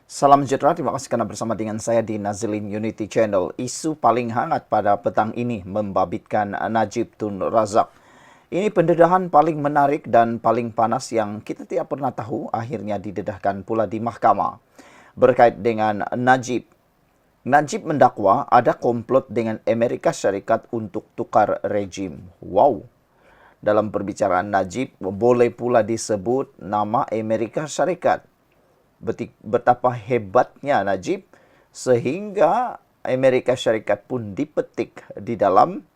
Salam sejahtera, terima kasih karena bersama dengan saya di Nazilin Unity Channel. Isu paling hangat pada petang ini membabitkan Najib Tun Razak. Ini pendedahan paling menarik dan paling panas yang kita tidak pernah tahu akhirnya didedahkan pula di mahkamah. Berkait dengan Najib. Najib mendakwa ada komplot dengan Amerika Syarikat untuk tukar rejim. Wow! Dalam perbicaraan Najib, boleh pula disebut nama Amerika Syarikat. Betapa hebatnya Najib sehingga Amerika Syarikat pun dipetik di dalam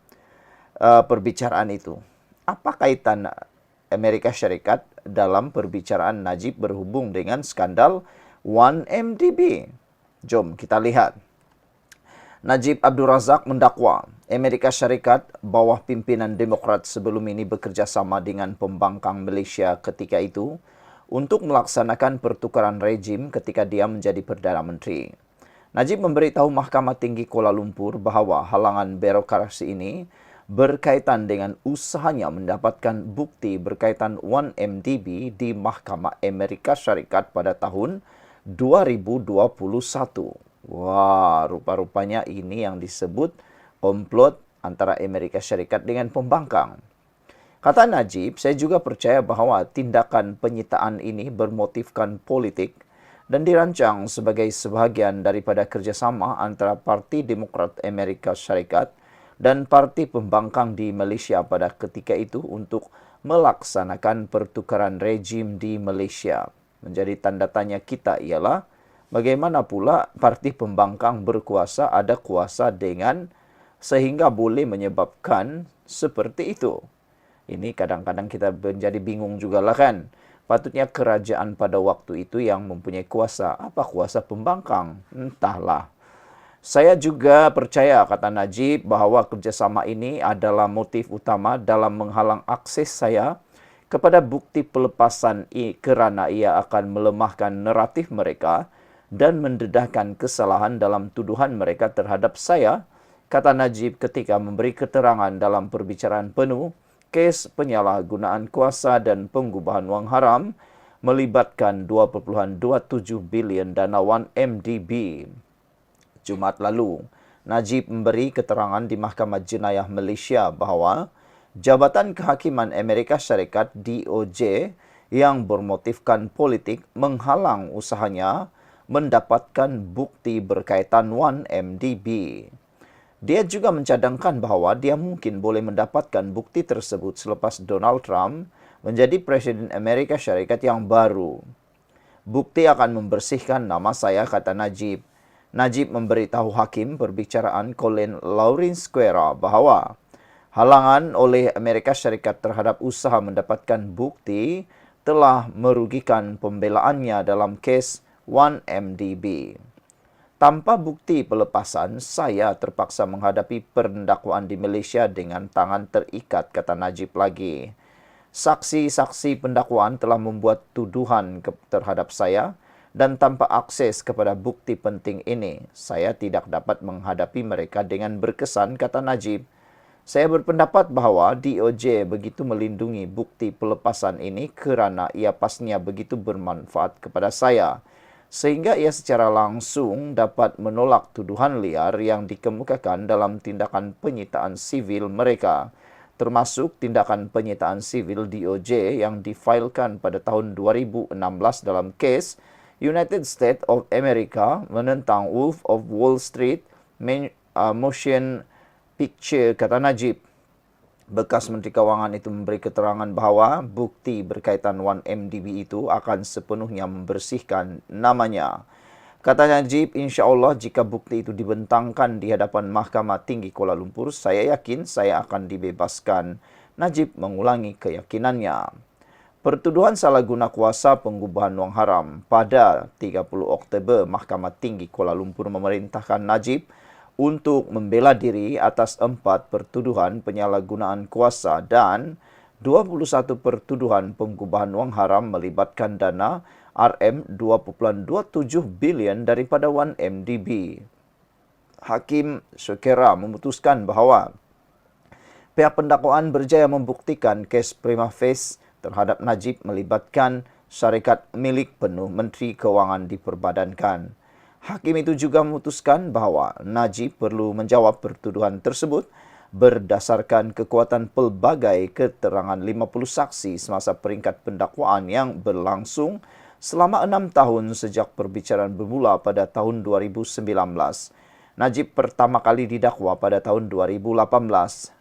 perbicaraan itu. Apa kaitan Amerika Syarikat dalam perbicaraan Najib berhubung dengan skandal 1MDB? Jom kita lihat. Najib Abdul Razak mendakwa Amerika Syarikat bawah pimpinan Demokrat sebelum ini bekerja sama dengan pembangkang Malaysia ketika itu untuk melaksanakan pertukaran rejim ketika dia menjadi Perdana Menteri. Najib memberitahu Mahkamah Tinggi Kuala Lumpur bahawa halangan birokrasi ini berkaitan dengan usahanya mendapatkan bukti berkaitan 1MDB di Mahkamah Amerika Syarikat pada tahun 2021. Wah, rupa-rupanya ini yang disebut komplot antara Amerika Syarikat dengan pembangkang. Kata Najib, saya juga percaya bahawa tindakan penyitaan ini bermotifkan politik dan dirancang sebagai sebahagian daripada kerjasama antara Parti Demokrat Amerika Syarikat dan Parti Pembangkang di Malaysia pada ketika itu untuk melaksanakan pertukaran rejim di Malaysia. Menjadi tanda tanya kita ialah bagaimana pula Parti Pembangkang berkuasa, ada kuasa dengan sehingga boleh menyebabkan seperti itu. Ini kadang-kadang kita menjadi bingung jugalah kan. Patutnya kerajaan pada waktu itu yang mempunyai kuasa. Apa kuasa pembangkang? Entahlah. Saya juga percaya, kata Najib, bahawa kerjasama ini adalah motif utama dalam menghalang akses saya kepada bukti pelepasan kerana ia akan melemahkan naratif mereka dan mendedahkan kesalahan dalam tuduhan mereka terhadap saya, kata Najib ketika memberi keterangan dalam perbicaraan penuh kes penyalahgunaan kuasa dan pengubahan wang haram melibatkan 2.27 bilion dana 1MDB. Jumaat lalu, Najib memberi keterangan di Mahkamah Jenayah Malaysia bahawa Jabatan Kehakiman Amerika Syarikat DOJ yang bermotifkan politik menghalang usahanya mendapatkan bukti berkaitan 1MDB. Dia juga mencadangkan bahawa dia mungkin boleh mendapatkan bukti tersebut selepas Donald Trump menjadi Presiden Amerika Syarikat yang baru. Bukti akan membersihkan nama saya, kata Najib. Najib memberitahu hakim perbicaraan Colin Lawrence Square bahawa halangan oleh Amerika Syarikat terhadap usaha mendapatkan bukti telah merugikan pembelaannya dalam kes 1MDB. Tanpa bukti pelepasan, saya terpaksa menghadapi pendakwaan di Malaysia dengan tangan terikat, kata Najib lagi. Saksi-saksi pendakwaan telah membuat tuduhan terhadap saya dan tanpa akses kepada bukti penting ini, saya tidak dapat menghadapi mereka dengan berkesan, kata Najib. Saya berpendapat bahawa DOJ begitu melindungi bukti pelepasan ini kerana ia pastinya begitu bermanfaat kepada saya, sehingga ia secara langsung dapat menolak tuduhan liar yang dikemukakan dalam tindakan penyitaan sivil mereka, termasuk tindakan penyitaan sivil DOJ yang difailkan pada tahun 2016 dalam kes United States of America menentang Wolf of Wall Street Motion Picture, kata Najib. Bekas Menteri Kewangan itu memberi keterangan bahawa bukti berkaitan 1MDB itu akan sepenuhnya membersihkan namanya. Kata Najib, insya-Allah jika bukti itu dibentangkan di hadapan Mahkamah Tinggi Kuala Lumpur, saya yakin saya akan dibebaskan. Najib mengulangi keyakinannya. Pertuduhan salah guna kuasa pengubahan wang haram pada 30 Oktober, Mahkamah Tinggi Kuala Lumpur memerintahkan Najib untuk membela diri atas 4 pertuduhan penyalahgunaan kuasa dan 21 pertuduhan pengubahan wang haram melibatkan dana RM2.27 bilion daripada 1MDB. Hakim Syukera memutuskan bahawa pihak pendakwaan berjaya membuktikan kes prima facie terhadap Najib melibatkan syarikat milik penuh Menteri Keuangan diperbadankan. Hakim itu juga memutuskan bahawa Najib perlu menjawab pertuduhan tersebut berdasarkan kekuatan pelbagai keterangan 50 saksi semasa peringkat pendakwaan yang berlangsung selama 6 tahun sejak perbicaraan bermula pada tahun 2019. Najib pertama kali didakwa pada tahun 2018.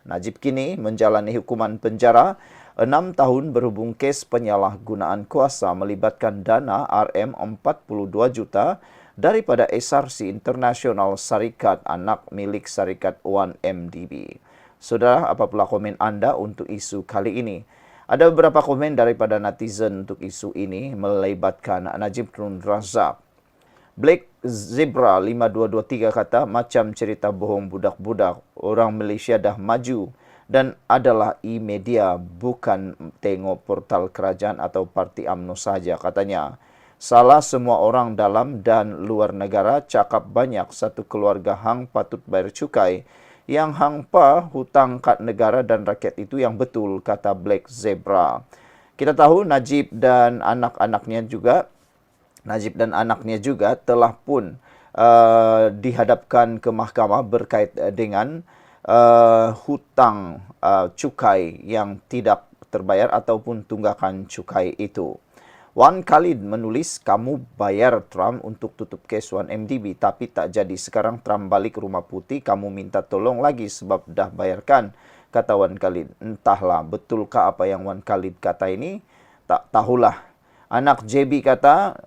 Najib kini menjalani hukuman penjara 6 tahun berhubung kes penyalahgunaan kuasa melibatkan dana RM42 juta daripada SRC International Syarikat Anak milik Syarikat 1MDB. Saudara, apabila komen anda untuk isu kali ini? Ada beberapa komen daripada netizen untuk isu ini melibatkan Najib Tun Razak. Black Zebra 5223 kata, macam cerita bohong budak-budak, orang Malaysia dah maju dan adalah e-media, bukan tengok portal kerajaan atau parti UMNO saja, katanya. Salah semua orang dalam dan luar negara cakap banyak satu keluarga hang patut bayar cukai. Yang hang pa hutang kat negara dan rakyat itu yang betul, kata Black Zebra. Kita tahu Najib dan anak-anaknya juga telah pun dihadapkan ke mahkamah berkait dengan hutang cukai yang tidak terbayar ataupun tunggakan cukai itu. Wan Khalid menulis, kamu bayar Trump untuk tutup kes 1MDB tapi tak jadi. Sekarang Trump balik rumah putih, kamu minta tolong lagi sebab dah bayarkan, kata Wan Khalid. Entahlah, betulkah apa yang Wan Khalid kata ini? Tak tahulah. Anak JB kata,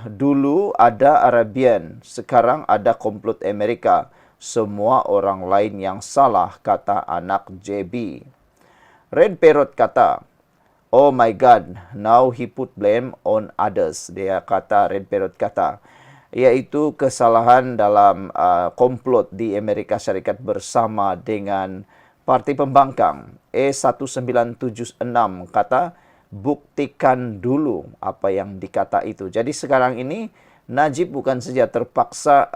dulu ada Arabian, sekarang ada komplot Amerika. Semua orang lain yang salah, kata anak JB. Red Parrot kata, oh my God, now he put blame on others. Dia kata, Red Parrot kata, iaitu kesalahan dalam komplot di Amerika Syarikat bersama dengan Parti Pembangkang. E1976 kata, buktikan dulu apa yang dikata itu. Jadi sekarang ini Najib bukan saja terpaksa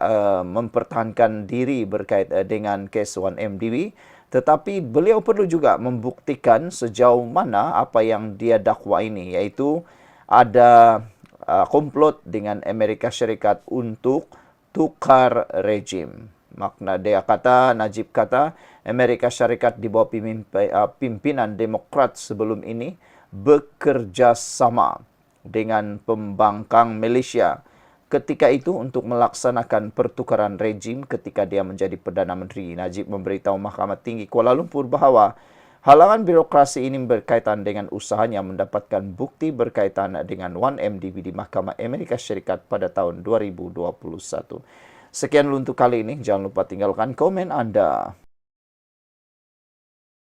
mempertahankan diri berkait dengan kes 1MDB, tetapi beliau perlu juga membuktikan sejauh mana apa yang dia dakwa ini, iaitu ada komplot dengan Amerika Syarikat untuk tukar rejim. Makna dia kata, Najib kata, Amerika Syarikat di bawah pimpinan Demokrat sebelum ini bekerja sama dengan pembangkang Malaysia ketika itu untuk melaksanakan pertukaran rejim ketika dia menjadi Perdana Menteri. Najib memberitahu Mahkamah Tinggi Kuala Lumpur bahawa halangan birokrasi ini berkaitan dengan usahanya mendapatkan bukti berkaitan dengan 1MDB di Mahkamah Amerika Syarikat pada tahun 2021. Sekian untuk kali ini. Jangan lupa tinggalkan komen anda.